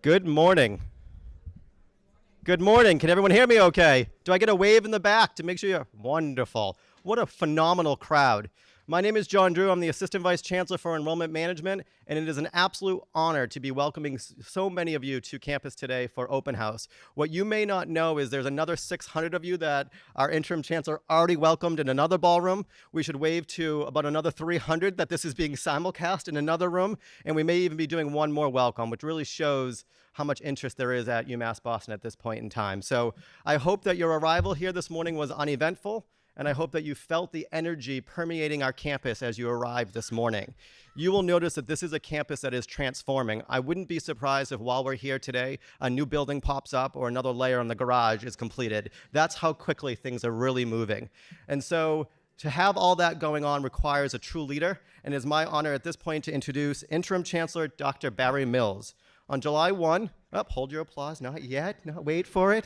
Good morning. Good morning. Can everyone hear me okay? Do I get a wave in the back to make sure you're wonderful? What a phenomenal crowd. My name is John Drew. I'm the Assistant Vice Chancellor for Enrollment Management, and it is an absolute honor to be welcoming so many of you to campus today for Open House. What you may not know is there's another 600 of you that our interim chancellor already welcomed in another ballroom. We should wave to about another 300 that this is being simulcast in another room, and we may even be doing one more welcome, which really shows how much interest there is at UMass Boston at this point in time. So I hope that your arrival here this morning was uneventful, and I hope that you felt the energy permeating our campus as you arrived this morning. You will notice that this is a campus that is transforming. I wouldn't be surprised if while we're here today, a new building pops up or another layer in the garage is completed. That's how quickly things are really moving. And so to have all that going on requires a true leader, and it is my honor at this point to introduce Interim Chancellor Dr. Barry Mills. On July 1, hold your applause, not yet, wait for it.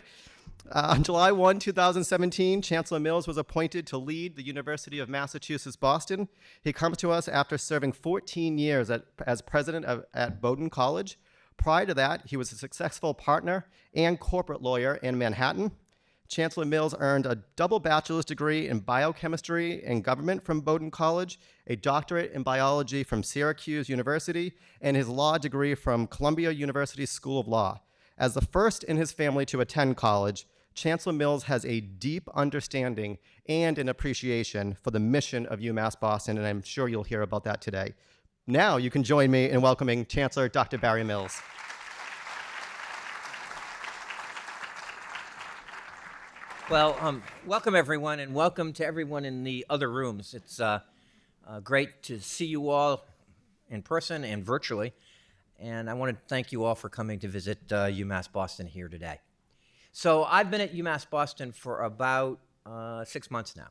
On July 1, 2017, Chancellor Mills was appointed to lead the University of Massachusetts Boston. He comes to us after serving 14 years as president at Bowdoin College. Prior to that, he was a successful partner and corporate lawyer in Manhattan. Chancellor Mills earned a double bachelor's degree in biochemistry and government from Bowdoin College, a doctorate in biology from Syracuse University, and his law degree from Columbia University School of Law. As the first in his family to attend college, Chancellor Mills has a deep understanding and an appreciation for the mission of UMass Boston, and I'm sure you'll hear about that today. Now you can join me in welcoming Chancellor Dr. Barry Mills. Well, welcome everyone, and welcome to everyone in the other rooms. It's great to see you all in person and virtually, and I want to thank you all for coming to visit UMass Boston here today. So I've been at UMass Boston for about 6 months now,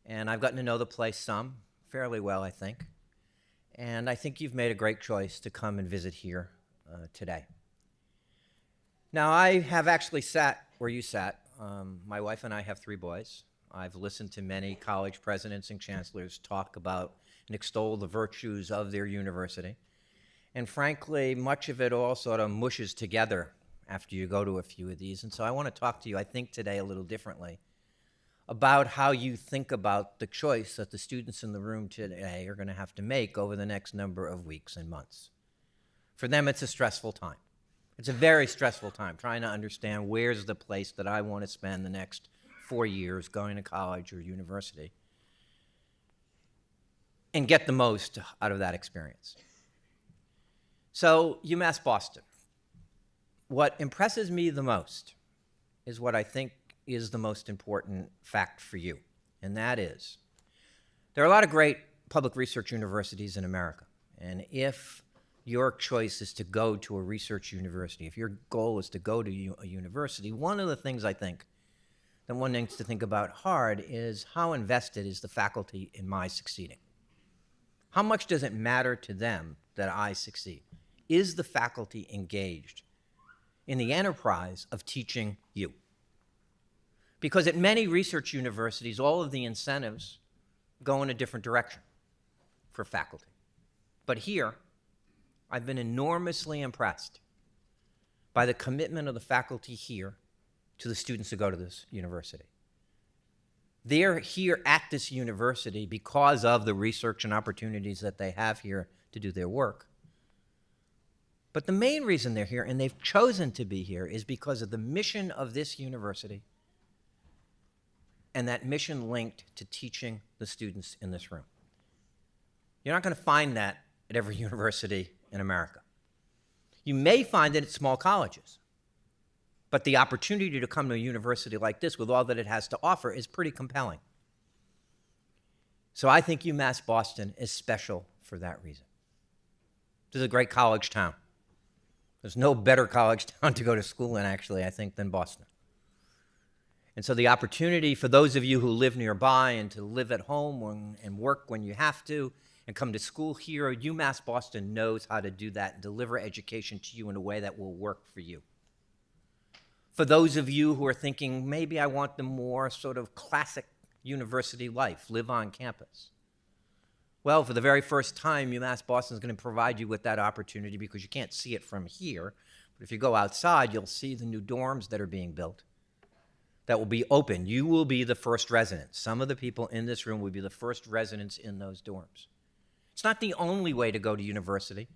and I've gotten to know the place fairly well, I think, and I think you've made a great choice to come and visit here today. Now, I have actually sat where you sat. My wife and I have 3 boys. I've listened to many college presidents and chancellors talk about and extol the virtues of their university. And frankly, much of it all sort of mushes together after you go to a few of these. And so I want to talk to you, I think, today a little differently about how you think about the choice that the students in the room today are going to have to make over the next number of weeks and months. For them, it's a stressful time. It's a very stressful time trying to understand where's the place that I want to spend the next 4 years going to college or university and get the most out of that experience. So, UMass Boston. What impresses me the most is what I think is the most important fact for you, and that is there are a lot of great public research universities in America, and if your choice is to go to a research university, if your goal is to go to a university, one of the things I think that one needs to think about hard is how invested is the faculty in my succeeding? How much does it matter to them that I succeed? Is the faculty engaged in the enterprise of teaching you? Because at many research universities, all of the incentives go in a different direction for faculty. But here, I've been enormously impressed by the commitment of the faculty here to the students who go to this university. They're here at this university because of the research and opportunities that they have here to do their work. But the main reason they're here, and they've chosen to be here, is because of the mission of this university and that mission linked to teaching the students in this room. You're not going to find that at every university in America. You may find it at small colleges, but the opportunity to come to a university like this with all that it has to offer is pretty compelling. So I think UMass Boston is special for that reason. This is a great college town. There's no better college town to go to school in, actually, I think, than Boston. And so the opportunity for those of you who live nearby and to live at home and work when you have to, and come to school here, UMass Boston knows how to do that and deliver education to you in a way that will work for you. For those of you who are thinking, maybe I want the more sort of classic university life, live on campus, Well, for the very first time, UMass Boston is going to provide you with that opportunity because you can't see it from here. But if you go outside, you'll see the new dorms that are being built that will be open. You will be the first residents. Some of the people in this room will be the first residents in those dorms. It's not the only way to go to university,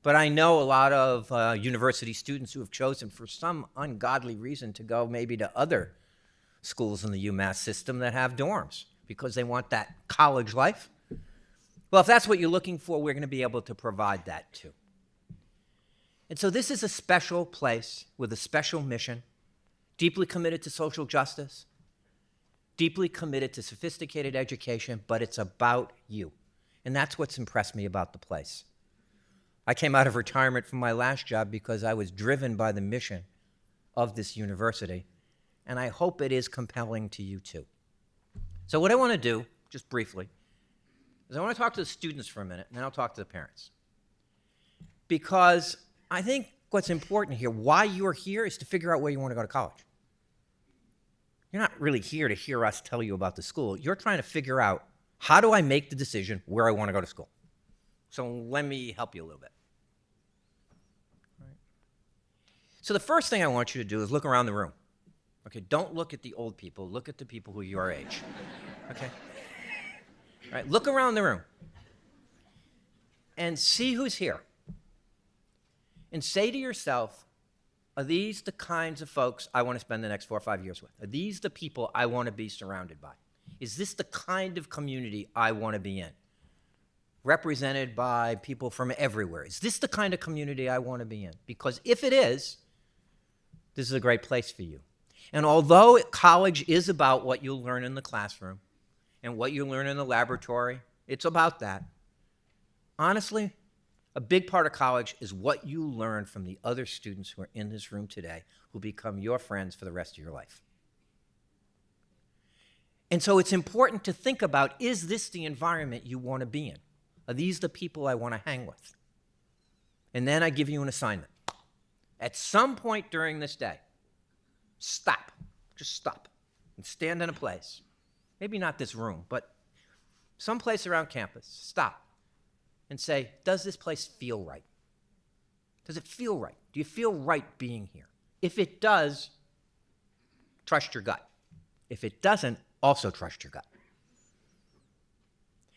but I know a lot of university students who have chosen for some ungodly reason to go maybe to other schools in the UMass system that have dorms because they want that college life. Well, if that's what you're looking for, we're going to be able to provide that too. And so this is a special place with a special mission, deeply committed to social justice, deeply committed to sophisticated education, but it's about you. And that's what's impressed me about the place. I came out of retirement from my last job because I was driven by the mission of this university, and I hope it is compelling to you too. So what I want to do, just briefly, is I want to talk to the students for a minute, and then I'll talk to the parents. Because I think what's important here, why you're here, is to figure out where you want to go to college. You're not really here to hear us tell you about the school. You're trying to figure out, how do I make the decision where I want to go to school? So let me help you a little bit. All right. So the first thing I want you to do is look around the room. Okay, don't look at the old people. Look at the people who are your age. Okay? All right, look around the room and see who's here. And say to yourself, are these the kinds of folks I want to spend the next 4 or 5 years with? Are these the people I want to be surrounded by? Is this the kind of community I want to be in? Represented by people from everywhere. Is this the kind of community I want to be in? Because if it is, this is a great place for you. And although college is about what you'll learn in the classroom and what you learn in the laboratory, it's about that. Honestly, a big part of college is what you learn from the other students who are in this room today who become your friends for the rest of your life. And so it's important to think about, is this the environment you want to be in? Are these the people I want to hang with? And then I give you an assignment. At some point during this day, stop. Just stop and stand in a place. Maybe not this room, but someplace around campus. Stop and say, does this place feel right? Does it feel right? Do you feel right being here? If it does, trust your gut. If it doesn't, also trust your gut.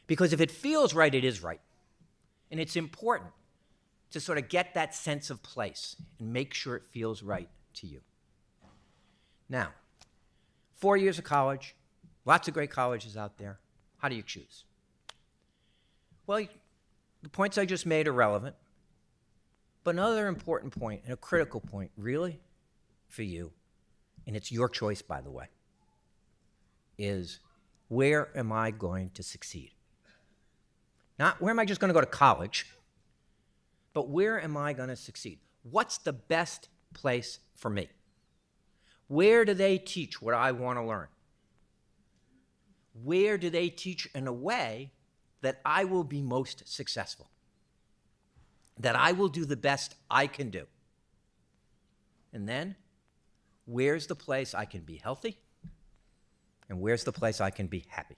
Because if it feels right, it is right. And it's important to sort of get that sense of place and make sure it feels right to you. Now, 4 years of college, lots of great colleges out there. How do you choose? Well, the points I just made are relevant. But another important point, and a critical point, really, for you, and it's your choice, by the way, is where am I going to succeed? Not where am I just going to go to college, but where am I going to succeed? What's the best place for me? Where do they teach what I want to learn? Where do they teach in a way that I will be most successful? That I will do the best I can do? And then, where's the place I can be healthy? And where's the place I can be happy?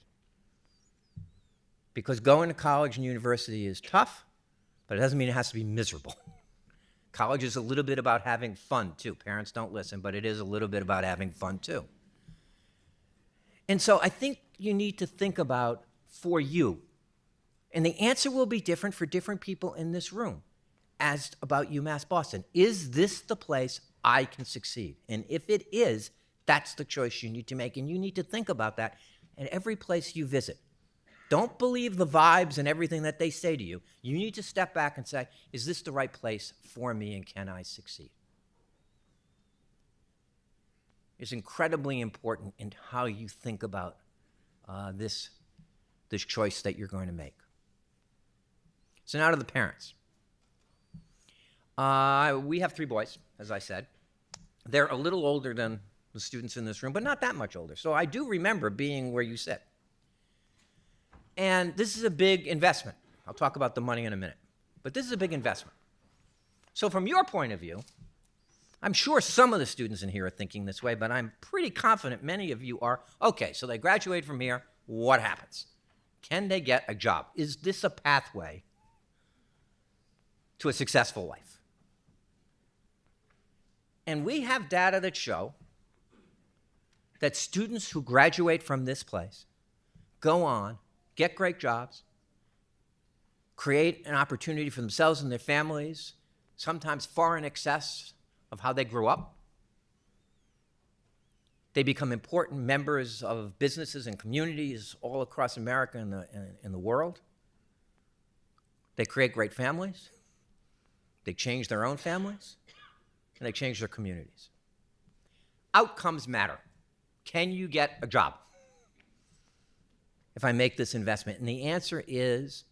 Because going to college and university is tough, but it doesn't mean it has to be miserable. College is a little bit about having fun, too. Parents don't listen, but it is a little bit about having fun, too. And so I think you need to think about, for you, and the answer will be different for different people in this room, as about UMass Boston. Is this the place I can succeed? And if it is, that's the choice you need to make, and you need to think about that at every place you visit. Don't believe the vibes and everything that they say to you. You need to step back and say, is this the right place for me, and can I succeed? It's incredibly important in how you think about this choice that you're going to make. So now to the parents. We have 3 boys, as I said. They're a little older than the students in this room, but not that much older. So I do remember being where you sit. And this is a big investment. I'll talk about the money in a minute. But this is a big investment. So from your point of view, I'm sure some of the students in here are thinking this way, but I'm pretty confident many of you are, okay, so they graduate from here, what happens? Can they get a job? Is this a pathway to a successful life? And we have data that show that students who graduate from this place go on, get great jobs, create an opportunity for themselves and their families, sometimes far in excess of how they grew up. They become important members of businesses and communities all across America and the world. They create great families. They change their own families, and they change their communities. Outcomes matter. Can you get a job if I make this investment? And the answer is,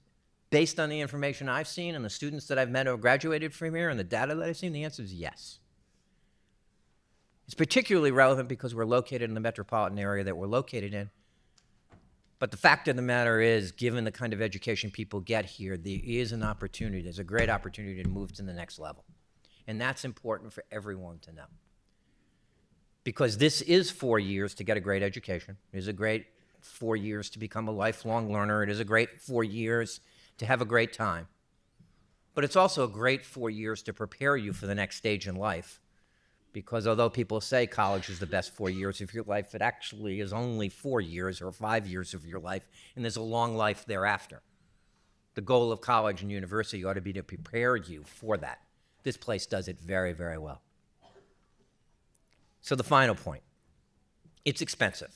based on the information I've seen and the students that I've met who have graduated from here and the data that I've seen, the answer is yes. It's particularly relevant because we're located in the metropolitan area that we're located in. But the fact of the matter is, given the kind of education people get here, there is an opportunity, there's a great opportunity to move to the next level. And that's important for everyone to know. Because this is 4 years to get a great education. It is a great 4 years to become a lifelong learner. It is a great 4 years to have a great time. But it's also a great 4 years to prepare you for the next stage in life. Because although people say college is the best 4 years of your life, it actually is only 4 years or 5 years of your life, and there's a long life thereafter. The goal of college and university ought to be to prepare you for that. This place does it very, very well. So the final point, it's expensive.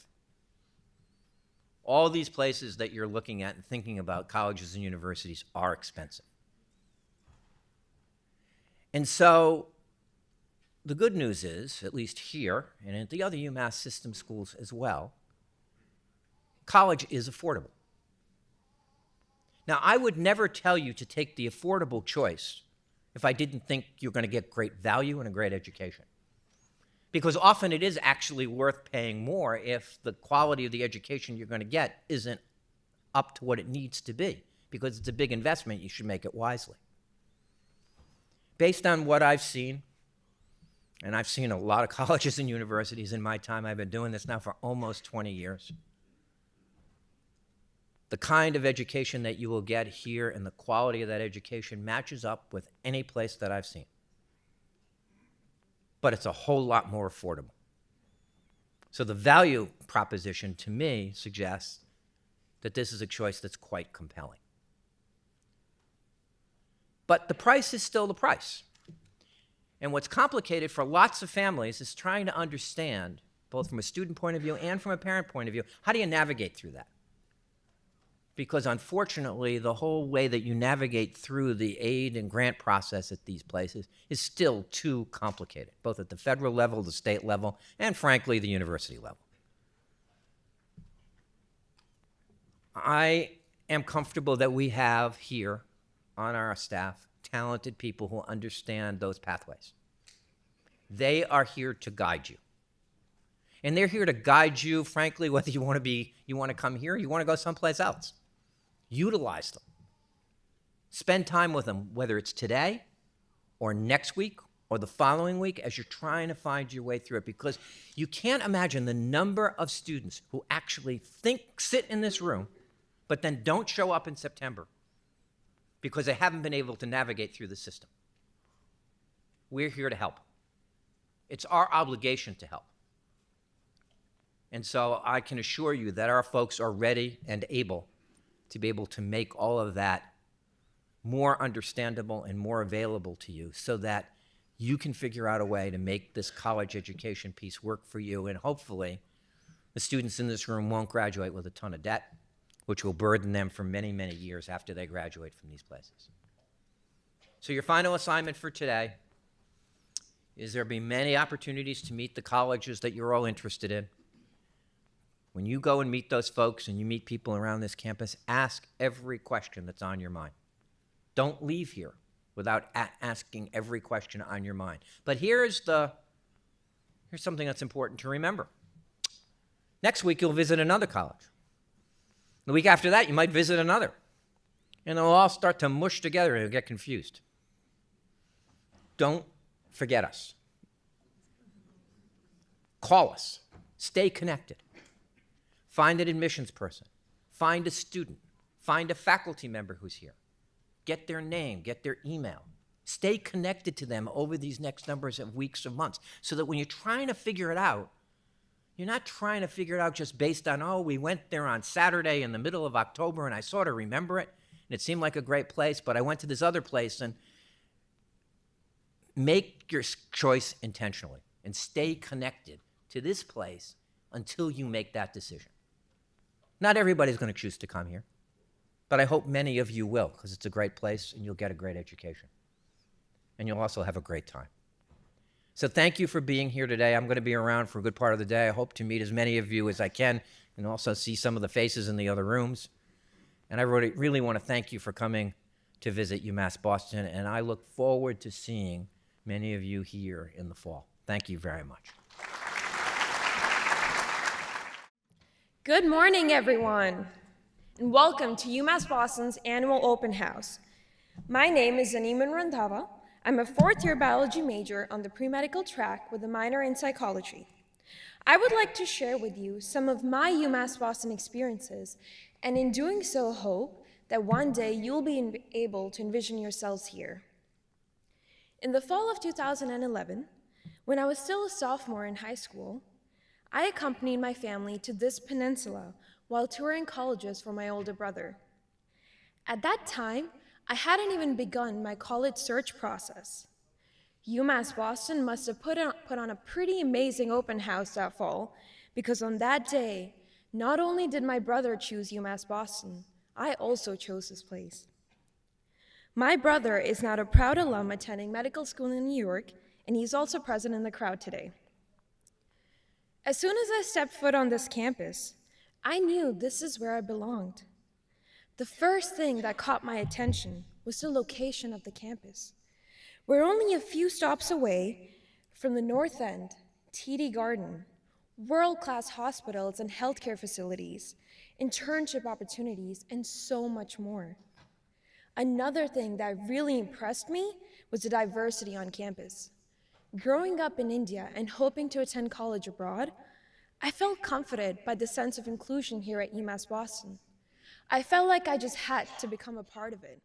All these places that you're looking at and thinking about, colleges and universities, are expensive. And so the good news is, at least here and at the other UMass system schools as well, college is affordable. Now, I would never tell you to take the affordable choice if I didn't think you're going to get great value and a great education. Because often it is actually worth paying more if the quality of the education you're going to get isn't up to what it needs to be. Because it's a big investment, you should make it wisely. Based on what I've seen, and I've seen a lot of colleges and universities in my time, I've been doing this now for almost 20 years. The kind of education that you will get here and the quality of that education matches up with any place that I've seen. But it's a whole lot more affordable. So the value proposition to me suggests that this is a choice that's quite compelling. But the price is still the price. And what's complicated for lots of families is trying to understand, both from a student point of view and from a parent point of view, how do you navigate through that? Because unfortunately, the whole way that you navigate through the aid and grant process at these places is still too complicated, both at the federal level, the state level, and frankly, the university level. I am comfortable that we have here on our staff talented people who understand those pathways. They are here to guide you. And they're here to guide you, frankly, whether you want to come here, or you want to go someplace else. Utilize them. Spend time with them, whether it's today or next week or the following week as you're trying to find your way through it, because you can't imagine the number of students who actually sit in this room, but then don't show up in September because they haven't been able to navigate through the system. We're here to help. It's our obligation to help. And so I can assure you that our folks are ready and able to be able to make all of that more understandable and more available to you so that you can figure out a way to make this college education piece work for you. And hopefully, the students in this room won't graduate with a ton of debt, which will burden them for many, many years after they graduate from these places. So your final assignment for today is there'll be many opportunities to meet the colleges that you're all interested in. When you go and meet those folks and you meet people around this campus, ask every question that's on your mind. Don't leave here without asking every question on your mind. But here's something that's important to remember. Next week, you'll visit another college. The week after that, you might visit another. And they'll all start to mush together and you'll get confused. Don't forget us. Call us. Stay connected. Find an admissions person. Find a student. Find a faculty member who's here. Get their name, get their email. Stay connected to them over these next numbers of weeks or months so that when you're trying to figure it out, you're not trying to figure it out just based on, oh, we went there on Saturday in the middle of October and I sort of remember it and it seemed like a great place, but I went to this other place. And make your choice intentionally and stay connected to this place until you make that decision. Not everybody's going to choose to come here, but I hope many of you will, because it's a great place and you'll get a great education. And you'll also have a great time. So thank you for being here today. I'm going to be around for a good part of the day. I hope to meet as many of you as I can and also see some of the faces in the other rooms. And I really want to thank you for coming to visit UMass Boston, and I look forward to seeing many of you here in the fall. Thank you very much. Good morning, everyone, and welcome to UMass Boston's annual open house. My name is Zaneeman Randhawa. I'm a fourth-year biology major on the pre-medical track with a minor in psychology. I would like to share with you some of my UMass Boston experiences, and in doing so, hope that one day you'll be able to envision yourselves here. In the fall of 2011, when I was still a sophomore in high school, I accompanied my family to this peninsula while touring colleges for my older brother. At that time, I hadn't even begun my college search process. UMass Boston must have put on a pretty amazing open house that fall, because on that day, not only did my brother choose UMass Boston, I also chose this place. My brother is now a proud alum attending medical school in New York, and he's also present in the crowd today. As soon as I stepped foot on this campus, I knew this is where I belonged. The first thing that caught my attention was the location of the campus. We're only a few stops away from the North End, TD Garden, world-class hospitals and healthcare facilities, internship opportunities, and so much more. Another thing that really impressed me was the diversity on campus. Growing up in India and hoping to attend college abroad, I felt comforted by the sense of inclusion here at UMass Boston. I felt like I just had to become a part of it.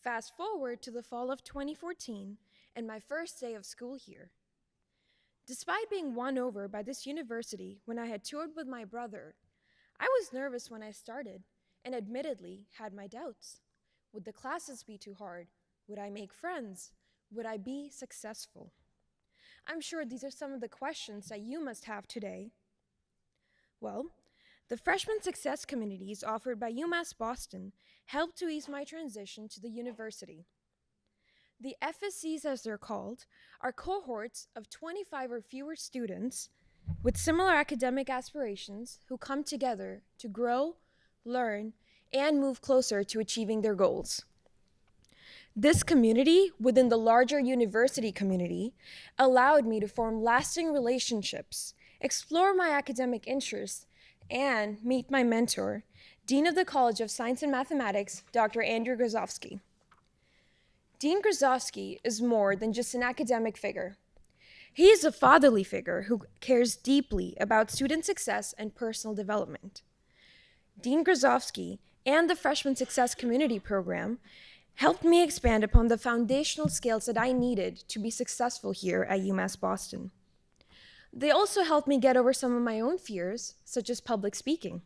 Fast forward to the fall of 2014 and my first day of school here. Despite being won over by this university when I had toured with my brother, I was nervous when I started and admittedly had my doubts. Would the classes be too hard? Would I make friends? Would I be successful? I'm sure these are some of the questions that you must have today. Well, the freshman success communities offered by UMass Boston helped to ease my transition to the university. The FSCs, as they're called, are cohorts of 25 or fewer students with similar academic aspirations who come together to grow, learn, and move closer to achieving their goals. This community, within the larger university community, allowed me to form lasting relationships, explore my academic interests, and meet my mentor, Dean of the College of Science and Mathematics, Dr. Andrew Grozovsky. Dean Grozovsky is more than just an academic figure. He is a fatherly figure who cares deeply about student success and personal development. Dean Grozovsky and the Freshman Success Community Program helped me expand upon the foundational skills that I needed to be successful here at UMass Boston. They also helped me get over some of my own fears, such as public speaking.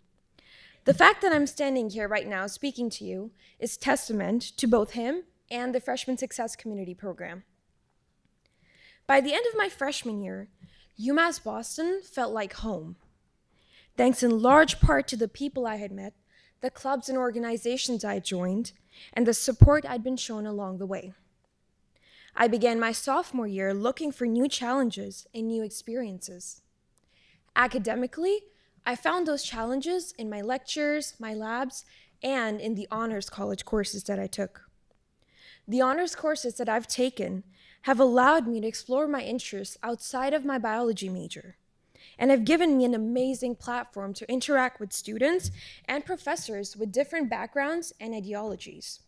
The fact that I'm standing here right now speaking to you is testament to both him and the Freshman Success Community Program. By the end of my freshman year, UMass Boston felt like home. Thanks in large part to the people I had met, the clubs and organizations I joined, and the support I'd been shown along the way. I began my sophomore year looking for new challenges and new experiences. Academically, I found those challenges in my lectures, my labs, and in the honors college courses that I took. The honors courses that I've taken have allowed me to explore my interests outside of my biology major, and have given me an amazing platform to interact with students and professors with different backgrounds and ideologies.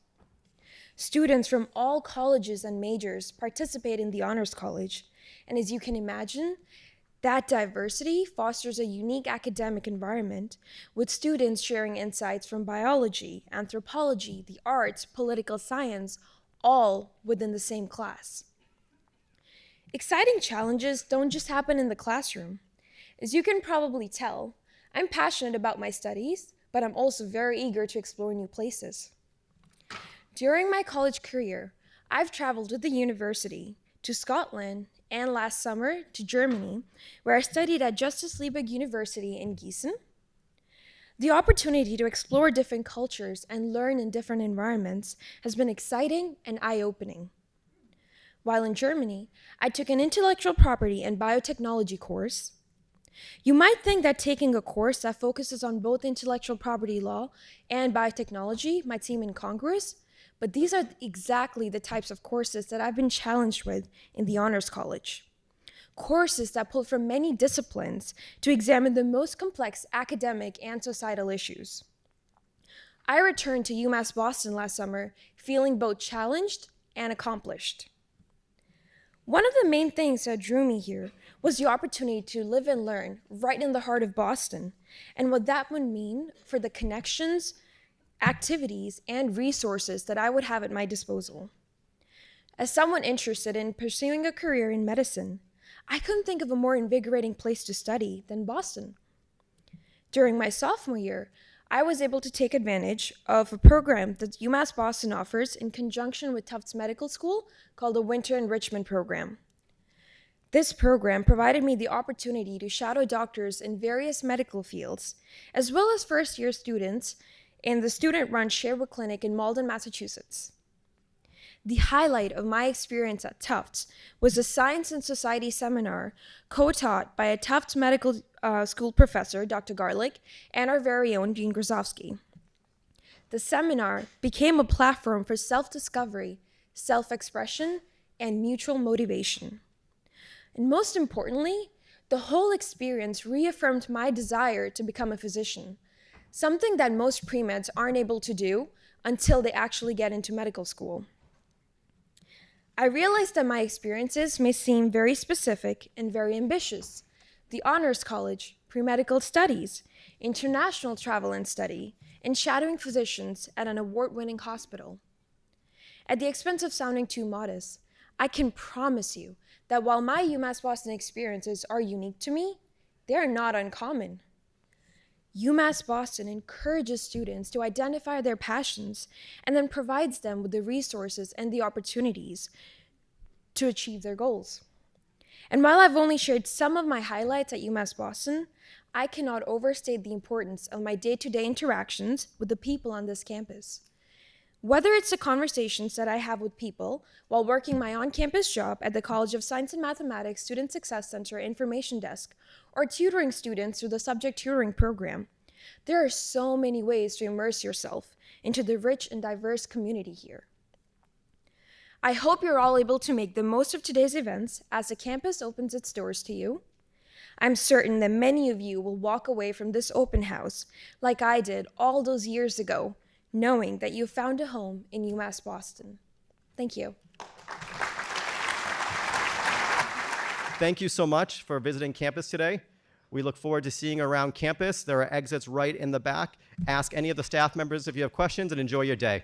Students from all colleges and majors participate in the Honors College, and as you can imagine, That diversity fosters a unique academic environment with students sharing insights from biology, anthropology, the arts, political science, all within the same class. Exciting challenges don't just happen in the classroom. As you can probably tell, I'm passionate about my studies, but I'm also very eager to explore new places. During my college career, I've traveled with the university to Scotland and last summer to Germany, where I studied at Justus Liebig University in Gießen. The opportunity to explore different cultures and learn in different environments has been exciting and eye-opening. While in Germany, I took an intellectual property and biotechnology course. You might think that taking a course that focuses on both intellectual property law and biotechnology might seem incongruous, but these are exactly the types of courses that I've been challenged with in the Honors College. Courses that pull from many disciplines to examine the most complex academic and societal issues. I returned to UMass Boston last summer feeling both challenged and accomplished. One of the main things that drew me here was the opportunity to live and learn right in the heart of Boston, and what that would mean for the connections, activities, and resources that I would have at my disposal. As someone interested in pursuing a career in medicine, I couldn't think of a more invigorating place to study than Boston. During my sophomore year, I was able to take advantage of a program that UMass Boston offers in conjunction with Tufts Medical School called the Winter Enrichment Program. This program provided me the opportunity to shadow doctors in various medical fields, as well as first-year students in the student-run Sherwood Clinic in Malden, Massachusetts. The highlight of my experience at Tufts was a Science and Society seminar co-taught by a Tufts Medical School professor, Dr. Garlick, and our very own Dean Grozovsky. The seminar became a platform for self-discovery, self-expression, and mutual motivation. And most importantly, the whole experience reaffirmed my desire to become a physician, something that most pre-meds aren't able to do until they actually get into medical school. I realized that my experiences may seem very specific and very ambitious. The Honors College, pre-medical studies, international travel and study, and shadowing physicians at an award-winning hospital. At the expense of sounding too modest, I can promise you that while my UMass Boston experiences are unique to me, they are not uncommon. UMass Boston encourages students to identify their passions and then provides them with the resources and the opportunities to achieve their goals. And while I've only shared some of my highlights at UMass Boston, I cannot overstate the importance of my day-to-day interactions with the people on this campus. Whether it's the conversations that I have with people while working my on-campus job at the College of Science and Mathematics Student Success Center Information Desk, or tutoring students through the subject tutoring program, there are so many ways to immerse yourself into the rich and diverse community here. I hope you're all able to make the most of today's events as the campus opens its doors to you. I'm certain that many of you will walk away from this open house like I did all those years ago, knowing that you found a home in UMass Boston. Thank you. Thank you so much for visiting campus today. We look forward to seeing you around campus. There are exits right in the back. Ask any of the staff members if you have questions, and enjoy your day.